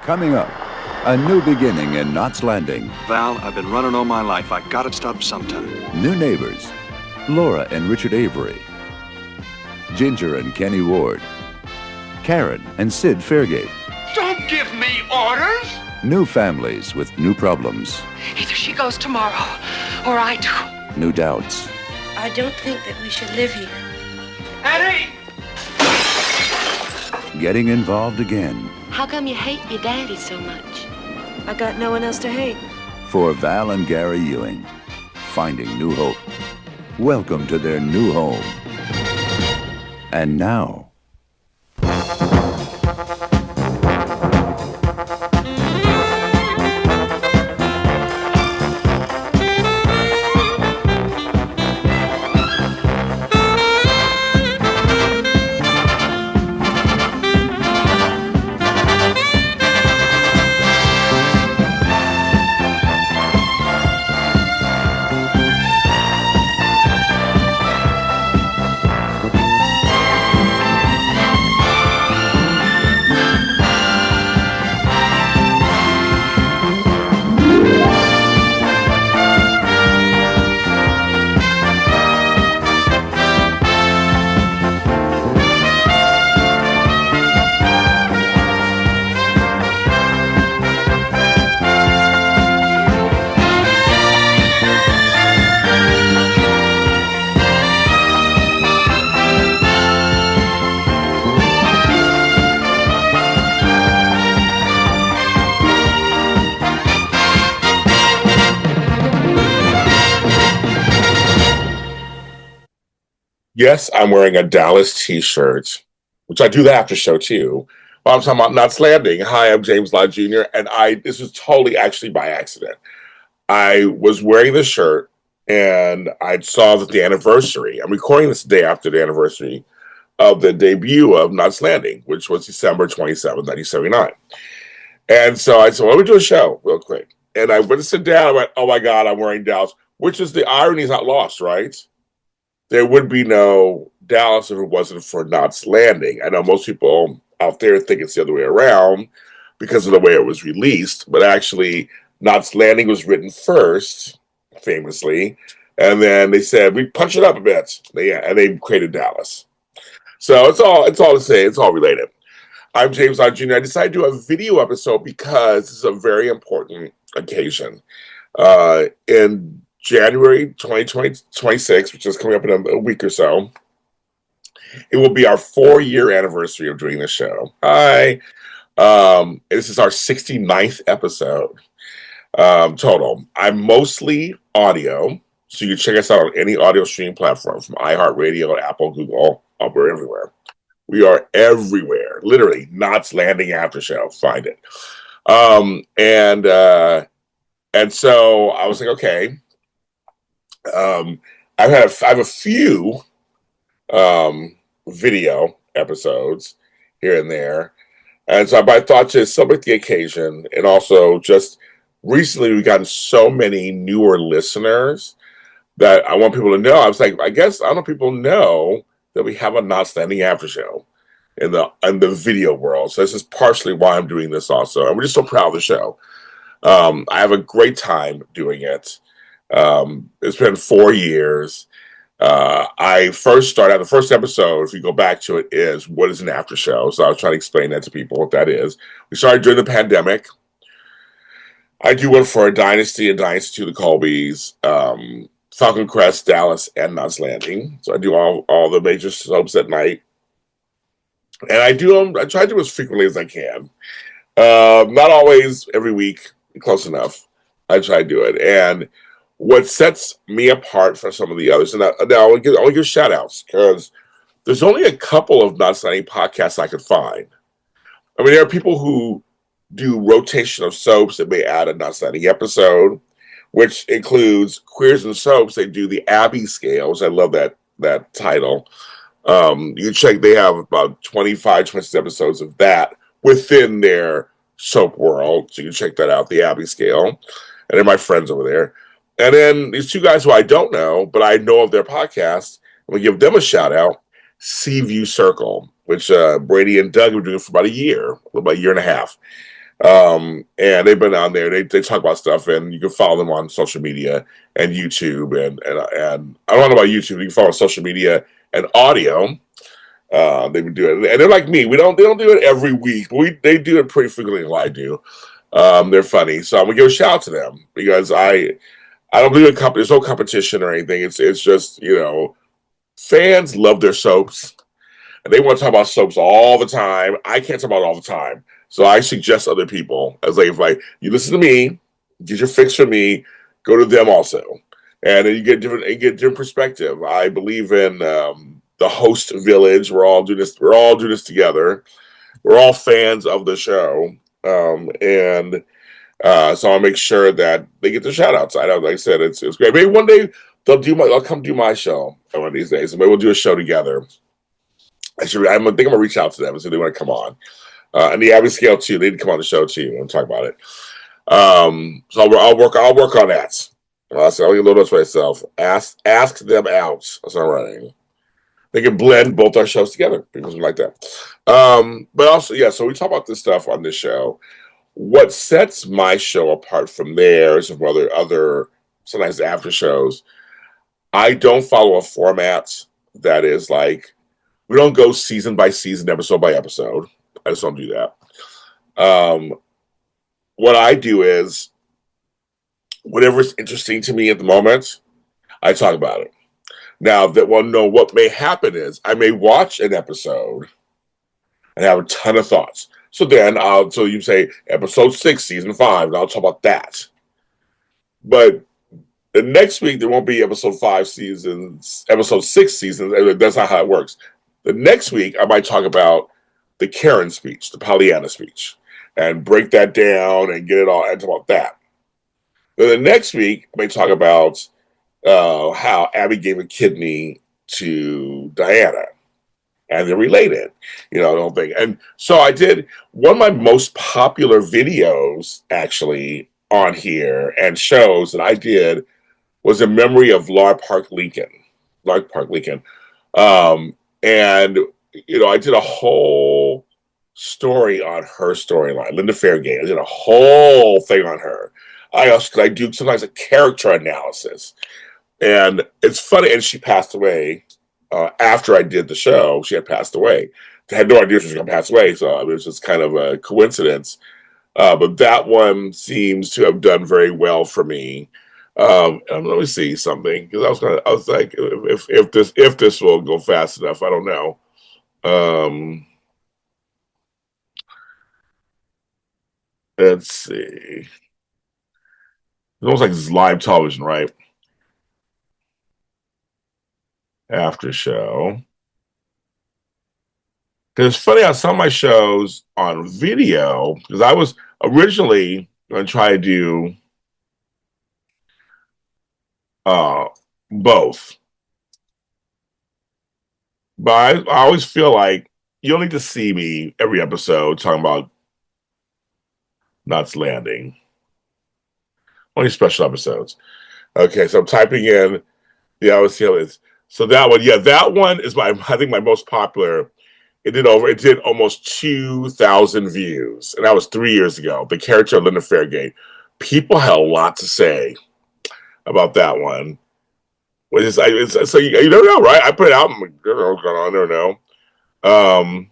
Coming up, a new beginning in Knots Landing. Val, I've been running all my life. I gotta stop sometime. New neighbors, Laura and Richard Avery. Ginger and Kenny Ward. Karen and Sid Fairgate. Don't give me orders! New families with new problems. Either she goes tomorrow, or I do. New doubts. I don't think that we should live here. Eddie! Getting involved again. How come you hate your daddy so much? I got no one else to hate. For Val and Gary Ewing, finding new hope. Welcome to their new home. And now... Yes, I'm wearing a Dallas t-shirt, which I do the after show too. But I'm talking about Knots Landing. Hi, I'm James Lott Jr. And this was totally actually by accident. I was wearing the shirt and I saw that the anniversary, I'm recording this day after the anniversary of the debut of Knots Landing, which was December 27th, 1979. And so I said, well, let me do a show real quick. And I went to sit down. I went, oh my God, I'm wearing Dallas, which is the irony is not lost, right? There would be no Dallas if it wasn't for Knots Landing. I know most people out there think it's the other way around because of the way it was released, but actually Knots Landing was written first, famously, and then they said, we punch it up a bit, and they created Dallas. So it's all to say, it's all related. I'm James Lott Jr. I decided to do a video episode because this is a very important occasion. In January 2026, which is coming up in a week or so, it will be our 4-year anniversary of doing this show. Hi. This is our 69th episode total. I'm mostly audio, so you can check us out on any audio streaming platform, from iHeartRadio, Apple, Google, we're everywhere. We are everywhere. Literally, Knots Landing Aftershow. Find it. And so I was like, okay. I have a few video episodes here and there, and so I thought to celebrate the occasion, and also just recently we've gotten so many newer listeners that I want people to know. I was like, I guess I don't know if people know that we have a Knots Landing after show in the video world. So this is partially why I'm doing this also, and we're just so proud of the show. I have a great time doing it. It's been 4 years. I first started out, the first episode, if you go back to it, is what is an after show. So I was trying to explain that to people, what that is. We started during the pandemic. I do one for a Dynasty and Dynasty 2, the Colbys, Falcon Crest, Dallas, and Knots Landing. So I do all the major soaps at night. And I try to do as frequently as I can. Not always every week, close enough. I try to do it. And what sets me apart from some of the others, and now I'll give shout outs, because there's only a couple of Knots Landing podcasts I could find. I mean, there are people who do rotation of soaps that may add a Knots Landing episode, which includes Queers and Soaps. They do the Abbey Scales. I love that title. You check, they have about 25, 26 episodes of that within their soap world. So you can check that out, the Abbey Scale. And they're my friends over there. And then these two guys who I don't know, but I know of their podcast, I'm going to give them a shout out, Seaview Circle, which Brady and Doug were doing for about a year and a half. And they've been on there. They talk about stuff, and you can follow them on social media and YouTube. And I don't know about YouTube. You can follow on social media and audio. They've been doing it, and they're like me. They don't do it every week, but they do it pretty frequently, like I do. They're funny, so I'm gonna give a shout out to them because I don't believe in there's no competition or anything. It's just fans love their soaps, and they want to talk about soaps all the time. I can't talk about it all the time, so I suggest other people. As like you listen to me, get your fix from me, go to them also, and then you get different perspective. I believe in the host village. We're all doing this. We're all doing this together. We're all fans of the show, and so I'll make sure that they get the shout outs. I know, like I said, it's great. Maybe one day they'll come do my show one of these days. Maybe we'll do a show together. I think I'm gonna reach out to them and see if they want to come on. And the Abbey Scale too. They need to come on the show too and talk about it. So I'll work on that. So I'll get a little notes for myself. Ask them out. That's all right. They can blend both our shows together because we like that. But also, yeah. So we talk about this stuff on this show. What sets my show apart from theirs and other sometimes after shows, I don't follow a format that is like, we don't go season by season, episode by episode. I just don't do that. What I do is whatever's interesting to me at the moment, I talk about it. Now what may happen is I may watch an episode and have a ton of thoughts. So then you say episode 6, season 5, and I'll talk about that. But the next week there won't be episode 6 seasons. That's not how it works. The next week I might talk about the Karen speech, the Pollyanna speech, and break that down and get it all and talk about that. Then the next week I may talk about how Abby gave a kidney to Diana. And they're related, the whole thing. And so I did one of my most popular videos actually on here and shows that I did was in memory of Lark Park Lincoln. And I did a whole story on her storyline, Linda Fairgate. I did a whole thing on her. I do sometimes a character analysis. And it's funny, and she passed away. After I did the show, she had passed away. I had no idea she was going to pass away, so it was just kind of a coincidence. But that one seems to have done very well for me. Let me see something because I was like, if this will go fast enough, I don't know. Let's see. It's almost like this is live television, right? After show. Because it's funny how some of my shows on video, because I was originally going to try to do both. But I always feel like you'll need to see me every episode talking about Knots Landing. Only special episodes. Okay, so I'm typing in the Always Feel is. So that one is I think my most popular. It did almost 2,000 views, and that was 3 years ago. The character of Linda Fairgate. People had a lot to say about that one. So you don't know, right? I put it out. I'm like, I don't know.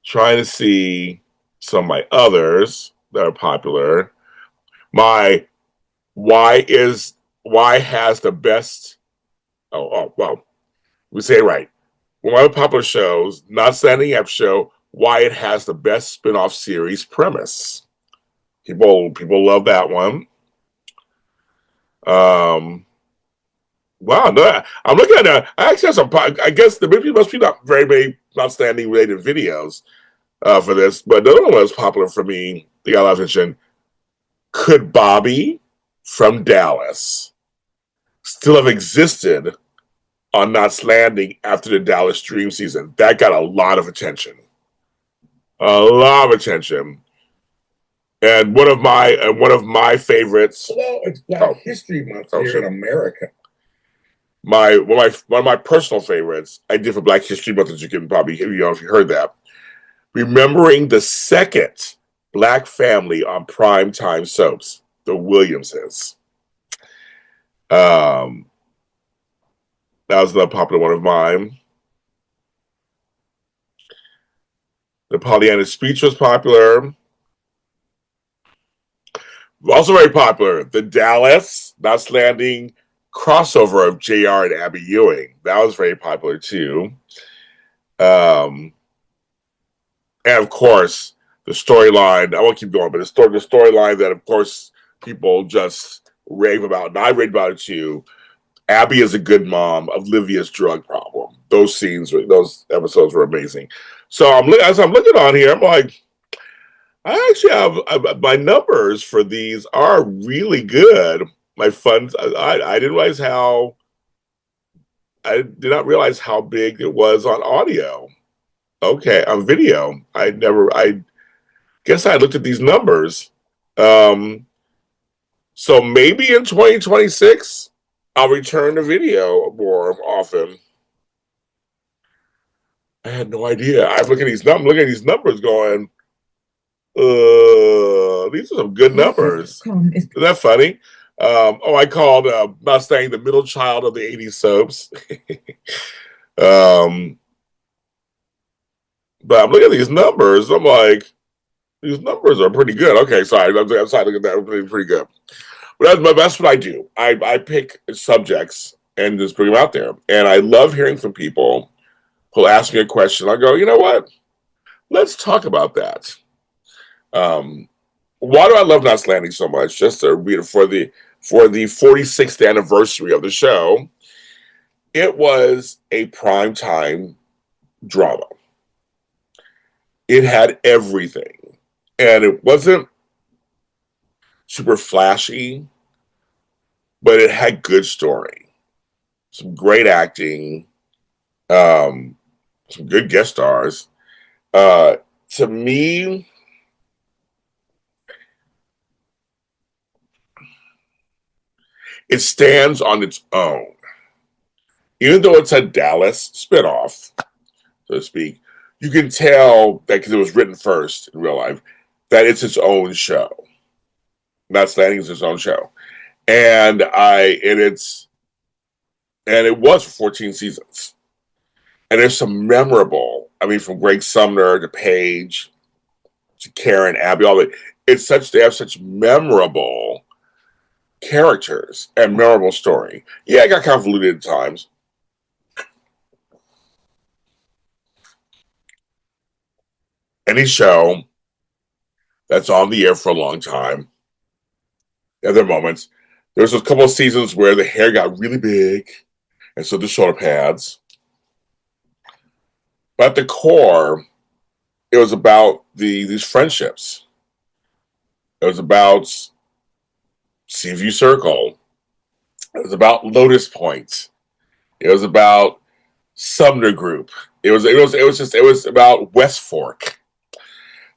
Trying to see some of my others that are popular. Why has the best? Well, we say it right. One of the popular shows, not standing up show, why it has the best spin-off series premise. People love that one. Wow, no, I'm looking at that. I actually have some. I guess there must be not very many outstanding related videos for this, but the other one was popular for me. The guy I mentioned, could Bobby from Dallas still have existed on Knots Landing after the Dallas Dream season? That got a lot of attention. And one of my favorites. Well, it's Black History Month here in America. One of my personal favorites I did for Black History Month, as you can probably if you heard that. Remembering the second black family on primetime soaps, the Williamses. That was another popular one of mine. The Pollyanna Speech was popular. Also very popular, the Dallas Knots Landing crossover of JR and Abby Ewing. That was very popular too. And of course, the storyline, I won't keep going, but the storyline that, of course, people just rave about, and I raved about it too. Abby is a good mom, Olivia's drug problem. Those episodes were amazing. So as I'm looking on here, I'm like, I actually have my numbers for these are really good. My funds, I didn't realize I did not realize how big it was on audio. Okay, on video. I guess I looked at these numbers. So maybe in 2026, I'll return to video more often. I had no idea. I'm looking at these numbers going, these are some good numbers. Isn't that funny? I called Mustang the middle child of the 80s soaps. But I'm looking at these numbers. I'm like, these numbers are pretty good. Okay, sorry. I'm sorry, looking at that. Pretty good. But that's what I do. I pick subjects and just bring them out there. And I love hearing from people who'll ask me a question. I go, you know what? Let's talk about that. Why do I love Knots Landing so much? Just to read it for the 46th anniversary of the show, it was a primetime drama. It had everything. And it wasn't super flashy, but it had good story. Some great acting, some good guest stars. To me, it stands on its own. Even though it's a Dallas spinoff, so to speak, you can tell that because it was written first in real life, that it's its own show. Knots Landing is its own show. And it was for 14 seasons. And there's some memorable, from Greg Sumner to Paige to Karen, Abby, all of it. They have such memorable characters and memorable story. Yeah, it got convoluted at times. Any show that's on the air for a long time, at their moments, there was a couple of seasons where the hair got really big, and so the shoulder pads. But at the core, it was about these friendships. It was about Seaview Circle. It was about Lotus Point. It was about Sumner Group. It was about West Fork.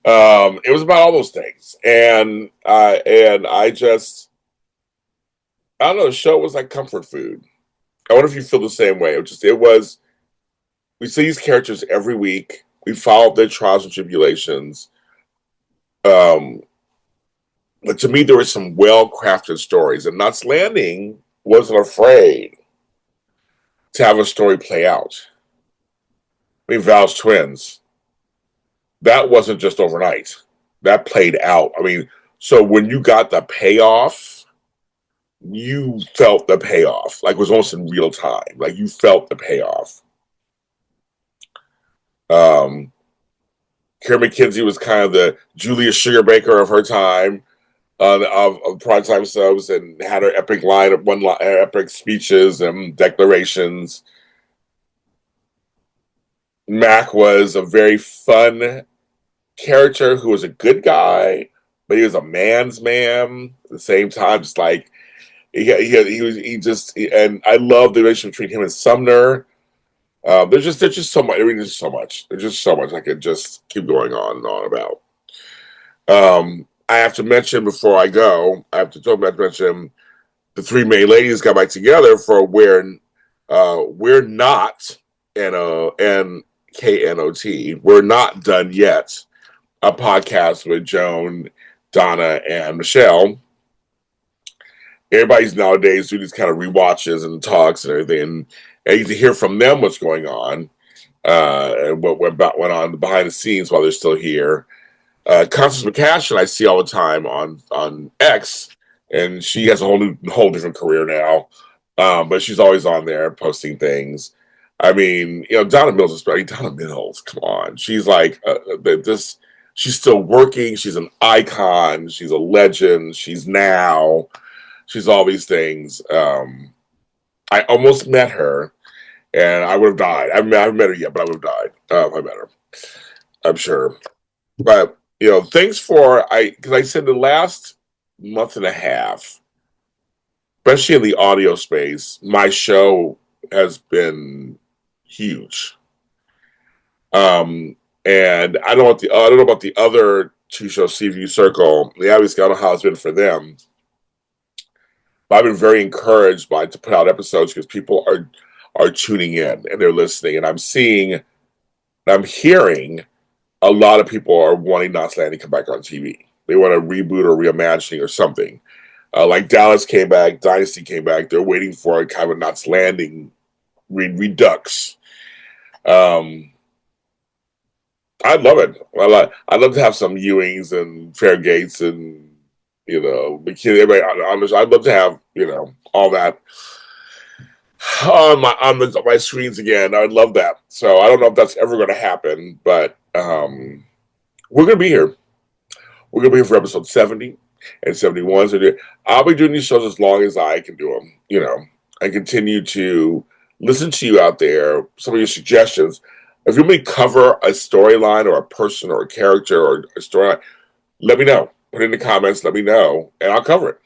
It was about all those things, and I don't know. The show was like comfort food. I wonder if you feel the same way. We see these characters every week. We followed their trials and tribulations. But to me, there were some well-crafted stories, and Knots Landing wasn't afraid to have a story play out. Val's twins. That wasn't just overnight. That played out. So when you got the payoff, you felt the payoff. Like it was almost in real time. Like you felt the payoff. Karen McKenzie was kind of the Julia Sugarbaker of her time, of primetime subs, and had her epic epic speeches and declarations. Mac was a very fun character who was a good guy, but he was a man's man at the same time. Just like and I love the relationship between him and Sumner. There's just so much. There's so much. There's just so much I could just keep going on and on about. I have to mention before I go. Mention the three main ladies got back together for We're Not, and KNOT. We're not done yet. a podcast with Joan, Donna, and Michelle. Everybody's nowadays doing these kind of rewatches and talks and everything, and you get to hear from them what's going on, and what went on behind the scenes while they're still here. Constance McCashin I see all the time on X, and she has a whole different career now, but she's always on there posting things. I mean, Donna Mills is Donna Mills. Come on, she's like this. She's still working. She's an icon. She's a legend. She's now. She's all these things. I almost met her, and I would have died. I haven't met her yet, but I would have died if I met her. I'm sure. But thanks because I said the last month and a half, especially in the audio space, my show has been huge. And I don't know about the other two shows, Seaview Circle. Obviously, I don't know how it's been for them. But I've been very encouraged to put out episodes because people are tuning in and they're listening, and I'm hearing a lot of people are wanting Knots Landing to come back on TV. They want a reboot or reimagining or something. Like Dallas came back, Dynasty came back. They're waiting for a kind of a Knots Landing redux. I'd love it. I'd love to have some Ewings and Fairgates and everybody. I'd love to have all that on my screens again. I'd love that. So I don't know if that's ever going to happen, but we're going to be here. We're going to be here for episode 70 and 71. So I'll be doing these shows as long as I can do them. I continue to listen to you out there. Some of your suggestions. If you want me to cover a storyline or a person or a character or a storyline, let me know. Put it in the comments. Let me know, and I'll cover it.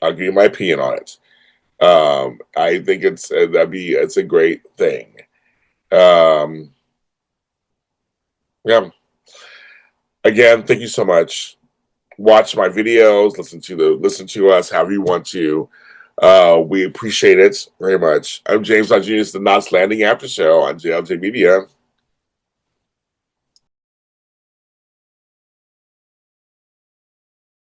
I'll give you my opinion on it. I think it's a great thing. Yeah. Again, thank you so much. Watch my videos. Listen to us however you want to. We appreciate it very much. I'm James Longenius, the Knots Landing After Show on JLJ Media.